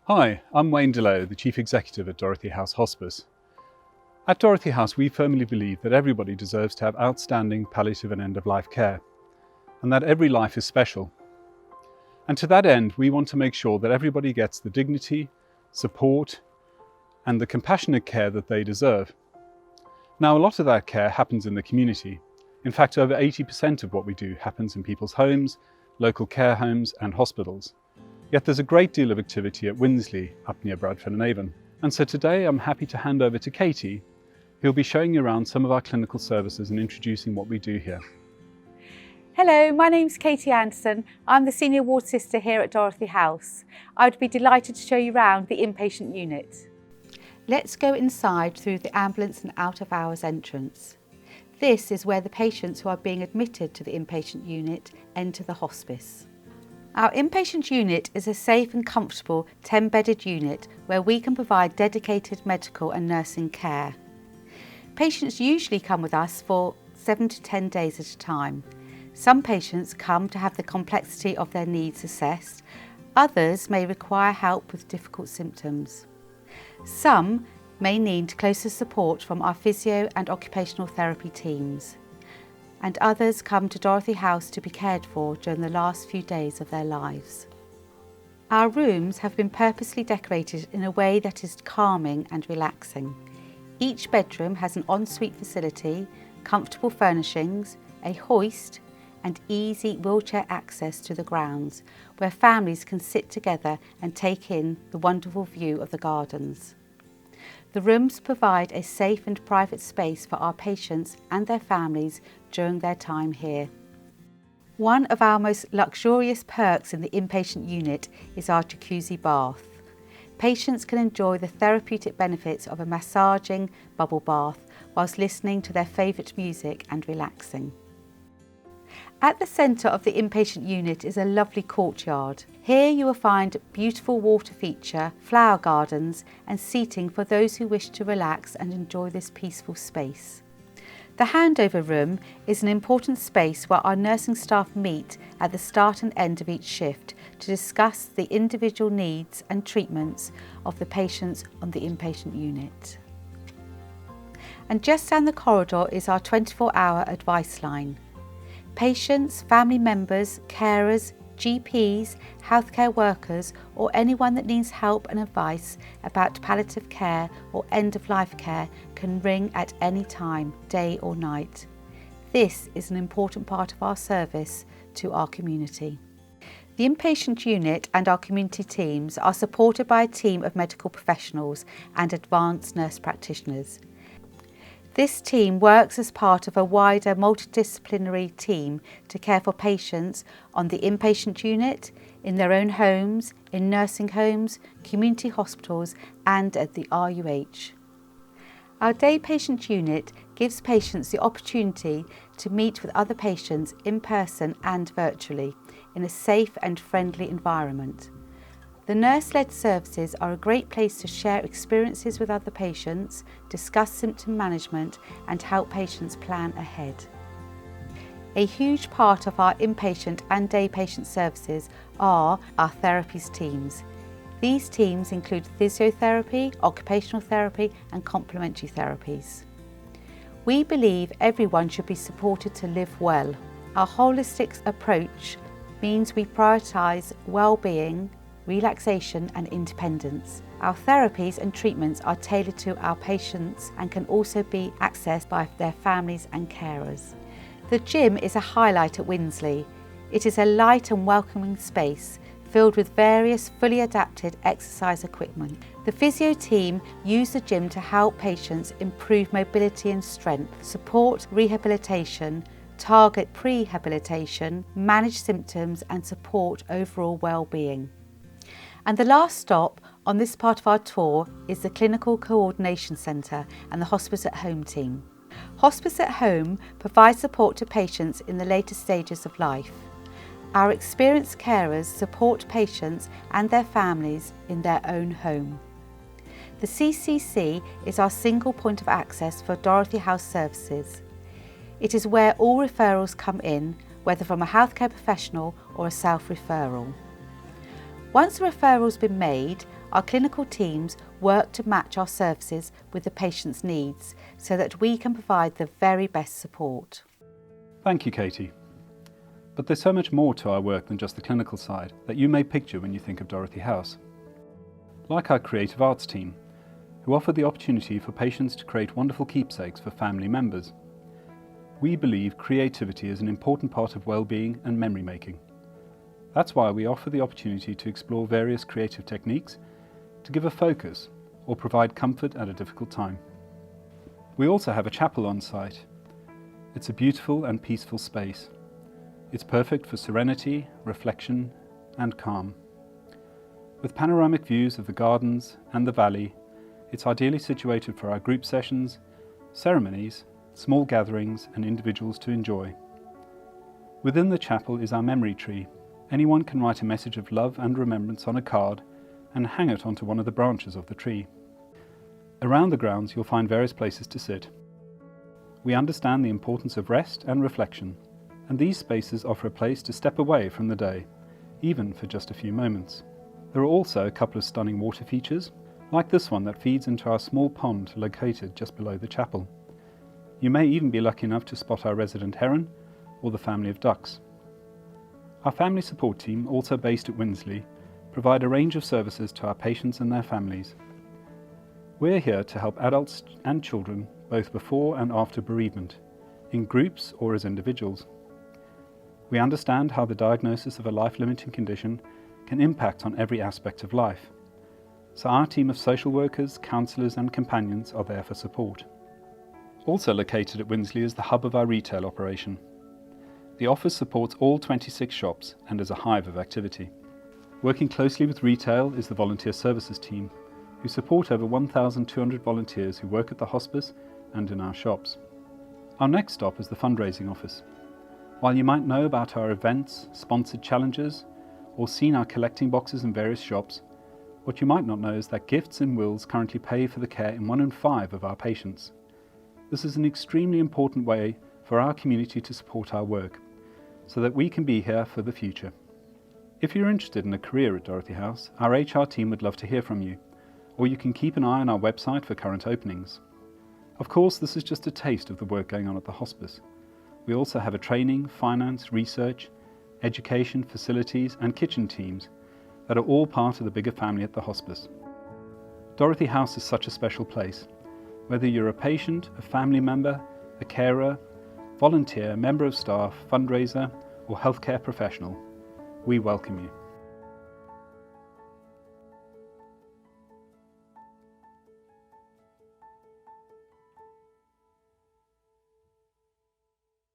Hi, I'm Wayne Delow, the Chief Executive at Dorothy House Hospice. At Dorothy House, we firmly believe that everybody deserves to have outstanding palliative and end-of-life care, and that every life is special. And to that end, we want to make sure that everybody gets the dignity, support, and the compassionate care that they deserve. Now, a lot of that care happens in the community. In fact, over 80% of what we do happens in people's homes, local care homes, and hospitals. Yet there's a great deal of activity at Winsley, up near Bradford and Avon. And so today I'm happy to hand over to Katie, who'll be showing you around some of our clinical services and introducing what we do here. Hello, my name's Katie Anderson. I'm the Senior Ward Sister here at Dorothy House. I would be delighted to show you around the inpatient unit. Let's go inside through the ambulance and out of hours entrance. This is where the patients who are being admitted to the inpatient unit enter the hospice. Our inpatient unit is a safe and comfortable 10-bedded unit where we can provide dedicated medical and nursing care. Patients usually come with us for 7 to 10 days at a time. Some patients come to have the complexity of their needs assessed. Others may require help with difficult symptoms. Some may need closer support from our physio and occupational therapy teams. And others come to Dorothy House to be cared for during the last few days of their lives. Our rooms have been purposely decorated in a way that is calming and relaxing. Each bedroom has an ensuite facility, comfortable furnishings, a hoist, and easy wheelchair access to the grounds, where families can sit together and take in the wonderful view of the gardens. The rooms provide a safe and private space for our patients and their families during their time here. One of our most luxurious perks in the inpatient unit is our Jacuzzi Bath. Patients can enjoy the therapeutic benefits of a massaging bubble bath whilst listening to their favourite music and relaxing. At the centre of the inpatient unit is a lovely courtyard. Here you will find beautiful water feature, flower gardens and seating for those who wish to relax and enjoy this peaceful space. The Handover Room is an important space where our nursing staff meet at the start and end of each shift to discuss the individual needs and treatments of the patients on the inpatient unit. And just down the corridor is our 24-hour advice line. Patients, family members, carers, GPs, healthcare workers or anyone that needs help and advice about palliative care or end-of-life care can ring at any time, day or night. This is an important part of our service to our community. The inpatient unit and our community teams are supported by a team of medical professionals and advanced nurse practitioners. This team works as part of a wider multidisciplinary team to care for patients on the inpatient unit, in their own homes, in nursing homes, community hospitals and at the RUH. Our day patient unit gives patients the opportunity to meet with other patients in person and virtually in a safe and friendly environment. The nurse-led services are a great place to share experiences with other patients, discuss symptom management and help patients plan ahead. A huge part of our inpatient and day patient services are our therapies teams. These teams include physiotherapy, occupational therapy and complementary therapies. We believe everyone should be supported to live well. Our holistic approach means we prioritise well-being, relaxation and independence. Our therapies and treatments are tailored to our patients and can also be accessed by their families and carers. The gym is a highlight at Winsley. It is a light and welcoming space filled with various fully adapted exercise equipment. The physio team use the gym to help patients improve mobility and strength, support rehabilitation, target prehabilitation, manage symptoms and support overall well-being. And the last stop on this part of our tour is the Clinical Coordination Centre and the Hospice at Home team. Hospice at Home provides support to patients in the later stages of life. Our experienced carers support patients and their families in their own home. The CCC is our single point of access for Dorothy House services. It is where all referrals come in, whether from a healthcare professional or a self-referral. Once a referral's been made, Our clinical teams work to match our services with the patient's needs so that we can provide the very best support. Thank you, Katie. But there's so much more to our work than just the clinical side that you may picture when you think of Dorothy House. Like our creative arts team, who offer the opportunity for patients to create wonderful keepsakes for family members. We believe creativity is an important part of well-being and memory making. That's why we offer the opportunity to explore various creative techniques to give a focus or provide comfort at a difficult time. We also have a chapel on site. It's a beautiful and peaceful space. It's perfect for serenity, reflection, and calm. With panoramic views of the gardens and the valley, it's ideally situated for our group sessions, ceremonies, small gatherings, and individuals to enjoy. Within the chapel is our memory tree. Anyone can write a message of love and remembrance on a card and hang it onto one of the branches of the tree. Around the grounds you'll find various places to sit. We understand the importance of rest and reflection, and these spaces offer a place to step away from the day, even for just a few moments. There are also a couple of stunning water features, like this one that feeds into our small pond located just below the chapel. You may even be lucky enough to spot our resident heron or the family of ducks. Our family support team, also based at Winsley, provide a range of services to our patients and their families. We're here to help adults and children both before and after bereavement, in groups or as individuals. We understand how the diagnosis of a life-limiting condition can impact on every aspect of life. So our team of social workers, counsellors and companions are there for support. Also located at Winsley is the hub of our retail operation. The office supports all 26 shops and is a hive of activity. Working closely with retail is the volunteer services team, who support over 1,200 volunteers who work at the hospice and in our shops. Our next stop is the Fundraising Office. While you might know about our events, sponsored challenges, or seen our collecting boxes in various shops, what you might not know is that gifts and wills currently pay for the care in 1 in 5 of our patients. This is an extremely important way for our community to support our work, so that we can be here for the future. If you're interested in a career at Dorothy House, our HR team would love to hear from you, or you can keep an eye on our website for current openings. Of course, this is just a taste of the work going on at the hospice. We also have a training, finance, research, education, facilities and kitchen teams that are all part of the bigger family at the hospice. Dorothy House is such a special place. Whether you're a patient, a family member, a carer, volunteer, member of staff, fundraiser or healthcare professional, we welcome you.